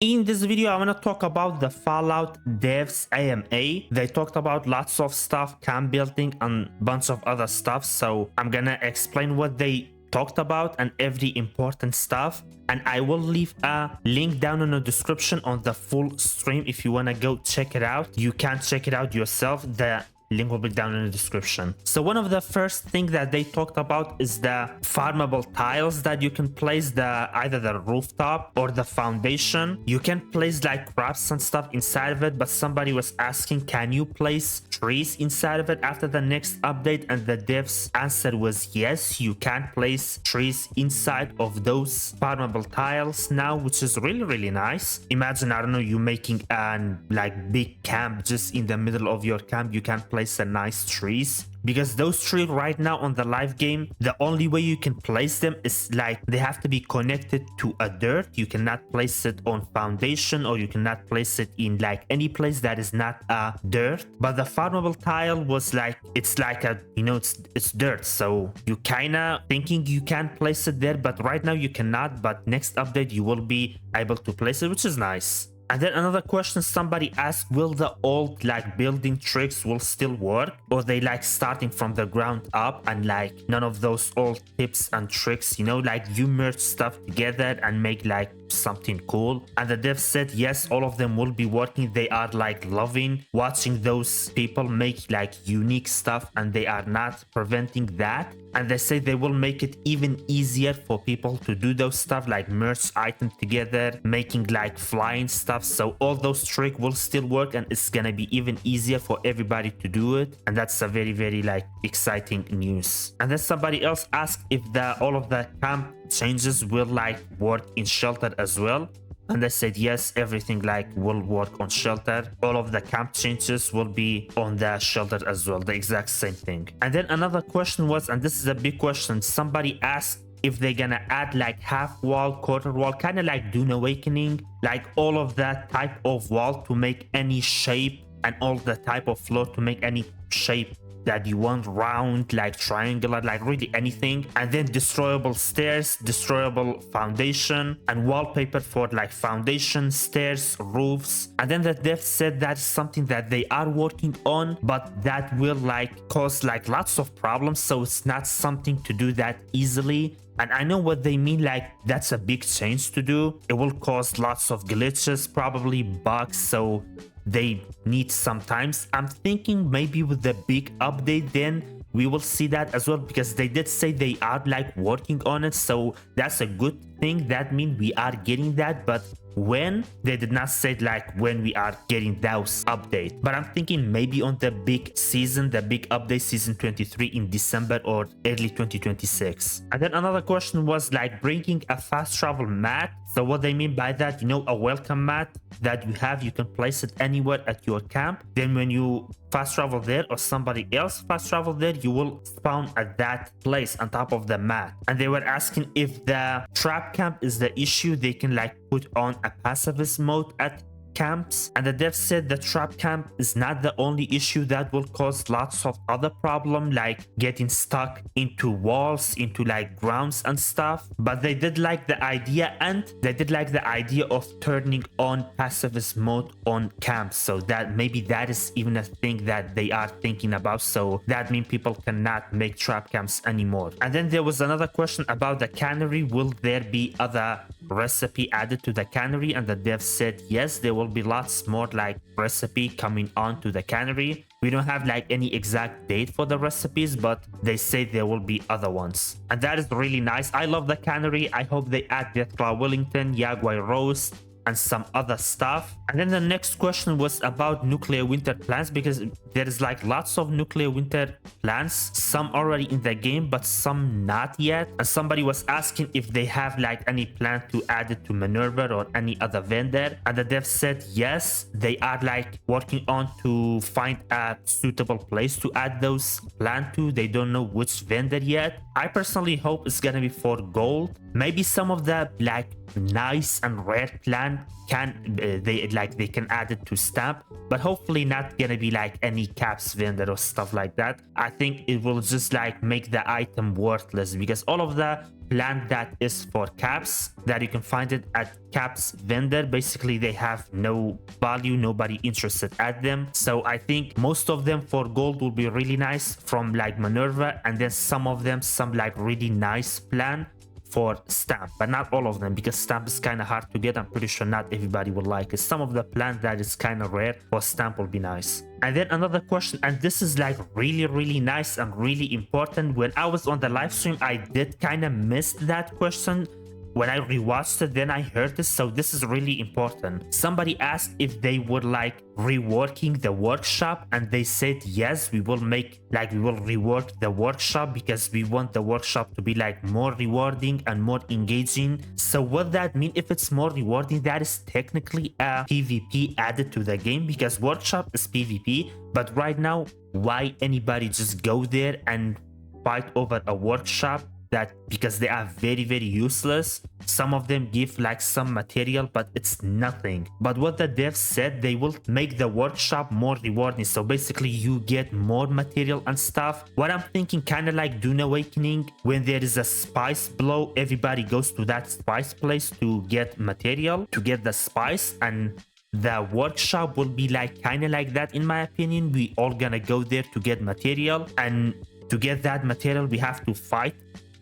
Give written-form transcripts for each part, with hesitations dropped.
In this video, I want to talk about the Fallout devs AMA. They talked about lots of stuff, camp building, and bunch of other stuff. So I'm gonna explain what they talked about and every important stuff. And I will leave a link down in the description on the full stream if you want to go check it out. You can check it out yourself. The link will be down in the description. So one of the first things that they talked about is the farmable tiles that you can place either the rooftop or the foundation. You can place like crops and stuff inside of it, but somebody was asking, can you place trees inside of it after the next update? And the dev's answer was yes, you can place trees inside of those farmable tiles now, which is really nice. Imagine, I don't know, you making an like big camp just in the middle of your camp. You can place a nice trees, because those trees right now on the live game, the only way you can place them is like they have to be connected to a dirt. You cannot place it on foundation, or you cannot place it in like any place that is not a dirt. But the farmable tile was like, it's like a, you know, it's dirt, so you kinda thinking you can place it there, but right now you cannot. But next update you will be able to place it, which is nice. And then another question somebody asked, will the old like building tricks will still work, or they like starting from the ground up, and like none of those old tips and tricks, you know, like you merge stuff together and make like something cool? And the dev said yes, all of them will be working. They are like loving watching those people make like unique stuff, and they are not preventing that. And they say they will make it even easier for people to do those stuff, like merge items together, making like flying stuff. So all those tricks will still work, and it's gonna be even easier for everybody to do it. And that's a very like exciting news. And then somebody else asked if all of the camp changes will like work in shelter as well. And they said yes, everything like will work on shelter. All of the camp changes will be on the shelter as well, the exact same thing. And then another question was, and this is a big question, somebody asked if they're gonna add like half wall, quarter wall, kind of like Dune Awakening, like all of that type of wall to make any shape, and all the type of floor to make any shape that you want, round, like triangular, like really anything. And then destroyable stairs, destroyable foundation, and wallpaper for like foundation, stairs, roofs. And then the dev said that's something that they are working on, but that will like cause like lots of problems, so it's not something to do that easily. And I know what they mean, like that's a big change to do. It will cause lots of glitches, probably bugs, so they need some time. I'm thinking maybe with the big update then we will see that as well, because they did say they are like working on it, so that's a good thing. That means we are getting that, but when, they did not say like when we are getting those update. But I'm thinking maybe on the big season, the big update, season 23 in December or early 2026. And then another question was like bringing a fast travel mat. So what they mean by that, you know, a welcome mat that you have, you can place it anywhere at your camp. Then when you fast travel there, or somebody else fast travel there, you will spawn at that place on top of the mat. And they were asking if the trap camp is the issue, they can like put on a pacifist mode at camps. And the dev said the trap camp is not the only issue that will cause lots of other problem, like getting stuck into walls, into like grounds and stuff. But they did like the idea, and they did like the idea of turning on pacifist mode on camps, so that maybe that is even a thing that they are thinking about. So that means people cannot make trap camps anymore. And then there was another question about the cannery. Will there be other recipe added to the cannery? And the dev said yes, there will be lots more like recipe coming on to the cannery. We don't have like any exact date for the recipes, but they say there will be other ones, and that is really nice. I love the cannery. I hope they add Deathclaw Wellington, Jaguar Roast, and some other stuff. And then the next question was about nuclear winter plans, because there is like lots of nuclear winter plans, some already in the game but some not yet. And somebody was asking if they have like any plan to add it to Minerva or any other vendor, and the dev said yes, they are like working on to find a suitable place to add those plans to. They don't know which vendor yet. I personally hope it's gonna be for gold. Maybe some of the like nice and rare plan plant they can add it to stamp, but hopefully not gonna be like any caps vendor or stuff like that. I think it will just like make the item worthless, because all of the plant that is for caps that you can find it at caps vendor, basically they have no value, nobody interested at them. So I think most of them for gold will be really nice from like Minerva, and then some of them some like really nice plant for stamp, but not all of them, because stamp is kind of hard to get. I'm pretty sure not everybody will like it. Some of the plant that is kind of rare for stamp will be nice. And then another question, and this is like really nice and really important. When I was on the live stream, I did kind of miss that question. When I rewatched it, then I heard this, so this is really important. Somebody asked if they would like reworking the workshop, and they said yes, we will rework the workshop because we want the workshop to be like more rewarding and more engaging. So what that mean, if it's more rewarding, that is technically a PvP added to the game, because workshop is PvP. But right now, why anybody just go there and fight over a workshop? That because they are very useless. Some of them give like some material, but it's nothing. But what the devs said, they will make the workshop more rewarding, so basically you get more material and stuff. What I'm thinking, kind of like Dune Awakening, when there is a spice blow, everybody goes to that spice place to get material, to get the spice, and the workshop will be like kind of like that. In my opinion, we all gonna go there to get material, and to get that material we have to fight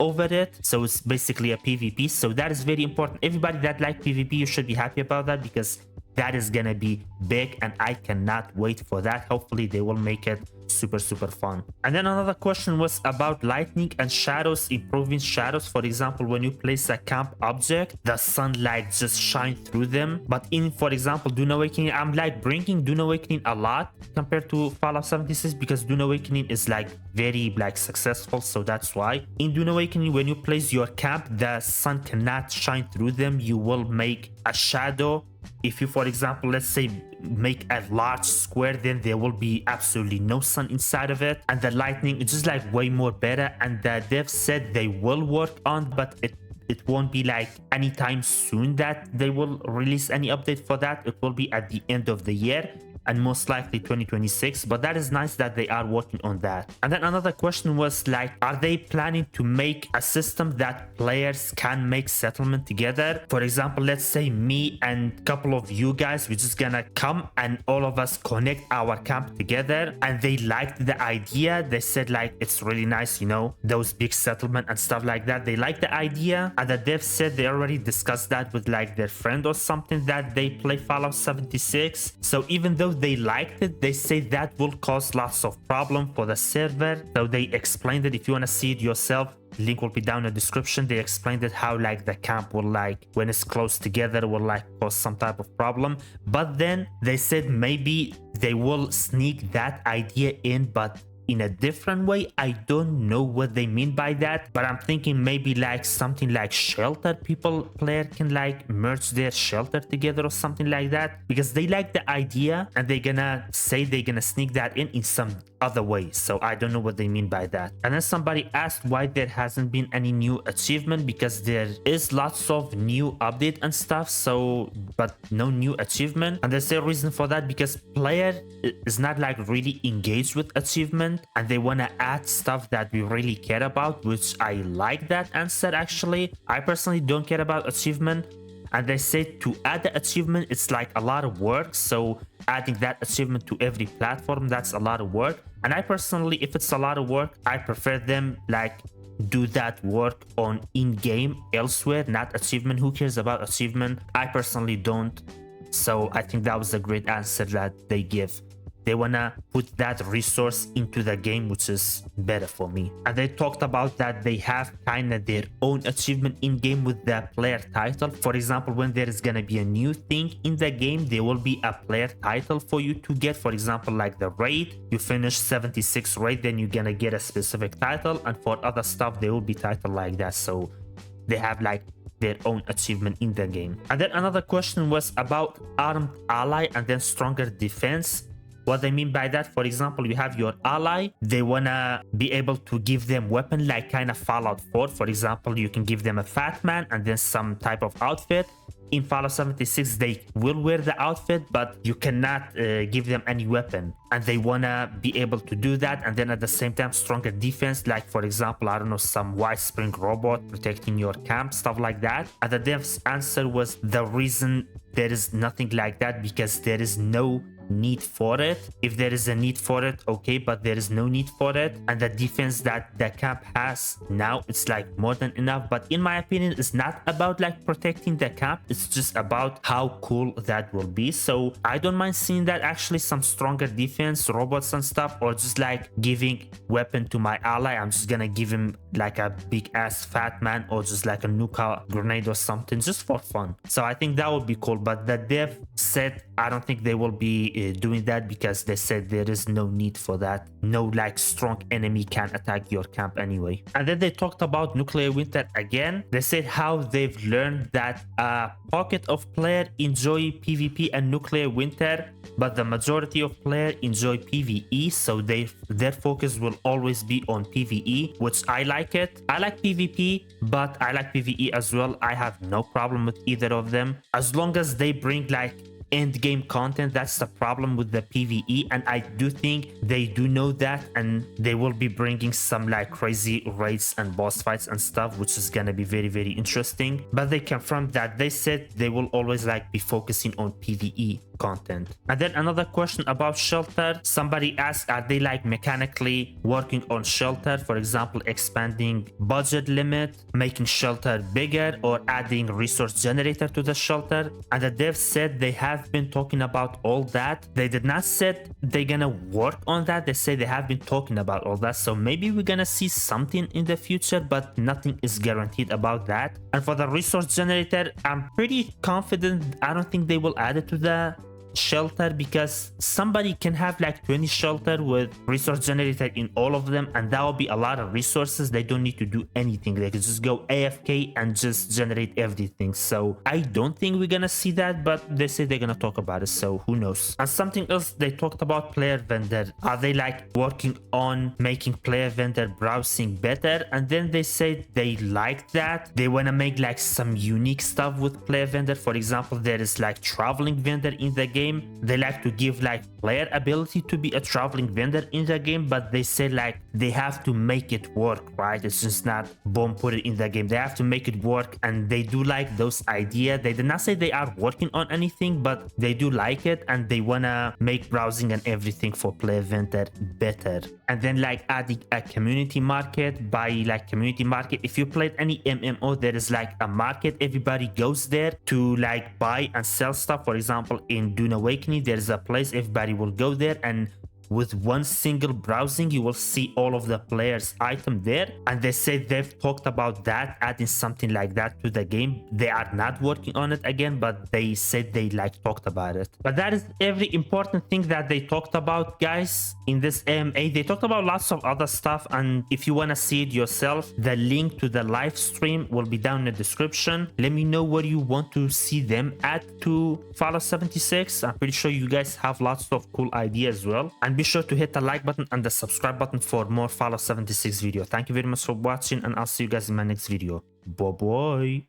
over it. So it's basically a PvP, so that is very important. Everybody that like PvP, you should be happy about that, because that is gonna be big, and I cannot wait for that. Hopefully they will make it super fun. And then another question was about lightning and shadows, improving shadows. For example, when you place a camp object, the sunlight just shine through them. But in, for example, Dune Awakening, I'm like bringing Dune Awakening a lot compared to Fallout 76, because Dune Awakening is like very like successful, so that's why. In Dune Awakening, when you place your camp, the sun cannot shine through them. You will make a shadow. If you, for example, let's say make a large square, then there will be absolutely no sun inside of it, and the lightning is just like way more better. And the devs said they will work on, but it won't be like anytime soon that they will release any update for that. It will be at the end of the year, and most likely 2026, but that is nice that they are working on that. And then another question was like, are they planning to make a system that players can make settlement together? For example, let's say me and a couple of you guys, we're just gonna come and all of us connect our camp together, and they liked the idea. They said like, it's really nice, you know, those big settlement and stuff like that. They liked the idea, and the devs said they already discussed that with like their friend or something that they play Fallout 76. So even though they liked it, they say that will cause lots of problem for the server. So they explained it. If you want to see it yourself, link will be down in the description. They explained it, how like the camp will like, when it's close together, will like cause some type of problem. But then they said maybe they will sneak that idea in, but in a different way. I don't know what they mean by that, but I'm thinking maybe like something like shelter. Player can like merge their shelter together or something like that, because they like the idea, and they're gonna say they're gonna sneak that in some other way. So I don't know what they mean by that. And then somebody asked why there hasn't been any new achievement, because there is lots of new update and stuff, so but no new achievement. And there's a reason for that, because player is not like really engaged with achievement, and they want to add stuff that we really care about, which I like that answer. Actually, I personally don't care about achievement, and they said to add the achievement, it's like a lot of work. So adding that achievement to every platform, that's a lot of work. And I personally, if it's a lot of work, I prefer them like do that work on in-game elsewhere, not achievement. Who cares about achievement? I personally don't. So I think that was a great answer that they give. They wanna put that resource into the game, which is better for me. And they talked about that they have kind of their own achievement in game with the player title. For example, when there is gonna be a new thing in the game, there will be a player title for you to get. For example, like the raid, you finish 76 raid, then you're gonna get a specific title, and for other stuff there will be title like that. So they have like their own achievement in the game. And then another question was about armed ally and then stronger defense. What I mean by that, for example, you have your ally, they wanna be able to give them weapon like kind of Fallout 4. For example, you can give them a fat man and then some type of outfit. in Fallout 76 they will wear the outfit, but you cannot give them any weapon, and they wanna be able to do that. And then at the same time, stronger defense, like for example, I don't know, some white spring robot protecting your camp, stuff like that. And the dev's answer was, the reason there is nothing like that because there is no need for it. If there is a need for it, okay, but there is no need for it. And the defense that the camp has now, it's like more than enough. But in my opinion, it's not about like protecting the camp, it's just about how cool that will be. So I don't mind seeing that, actually, some stronger defense, robots and stuff, or just like giving weapon to my ally. I'm just gonna give him like a big ass fat man, or just like a nuka grenade or something, just for fun. So I think that would be cool. But the dev said I don't think they will be doing that, because they said there is no need for that. No like strong enemy can attack your camp anyway. And then they talked about nuclear winter again. They said how they've learned that a pocket of player enjoy PvP and nuclear winter, but the majority of player enjoy PvE, so their focus will always be on PvE, which I like it. I like PvP, but I like PvE as well. I have no problem with either of them, as long as they bring like end game content. That's the problem with the PvE, and I do think they do know that, and they will be bringing some like crazy raids and boss fights and stuff, which is gonna be very, very interesting. But they confirmed that. They said they will always like be focusing on PvE content. And then another question about shelter. Somebody asked, are they like mechanically working on shelter, for example expanding budget limit, making shelter bigger, or adding resource generator to the shelter? And the devs said they have been talking about all that. They did not say they're gonna work on that. They say they have been talking about all that, so maybe we're gonna see something in the future, but nothing is guaranteed about that. And for the resource generator, I'm pretty confident. I don't think they will add it to the shelter, because somebody can have like 20 shelter with resource generator in all of them, and that will be a lot of resources. They don't need to do anything. They can just go AFK and just generate everything. So I don't think we're gonna see that, but they say they're gonna talk about it, so who knows. And something else, they talked about player vendor. Are they like working on making player vendor browsing better? And then they say they like that. They want to make like some unique stuff with player vendor. For example, there is like traveling vendor in the game. They like to give like player ability to be a traveling vendor in the game, but they say like they have to make it work, right? It's just not boom, put it in the game. They have to make it work, and they do like those ideas. They did not say they are working on anything, but they do like it, and they wanna make browsing and everything for player vendor better. And then like adding a community market. By like community market, if you played any MMO, there is like a market. Everybody goes there to like buy and sell stuff. For example, in Dune Awakening, there is a place everybody will go there, and with one single browsing you will see all of the players item there. And they said they've talked about that, adding something like that to the game. They are not working on it again, but they said they like talked about it. But that is every important thing that they talked about, guys, in this AMA. They talked about lots of other stuff, and if you want to see it yourself, the link to the live stream will be down in the description. Let me know where you want to see them add to Fallout 76. I'm pretty sure you guys have lots of cool ideas as well. And be sure to hit the like button and the subscribe button for more Fallout 76 video. Thank you very much for watching, and I'll see you guys in my next video. Bye bye.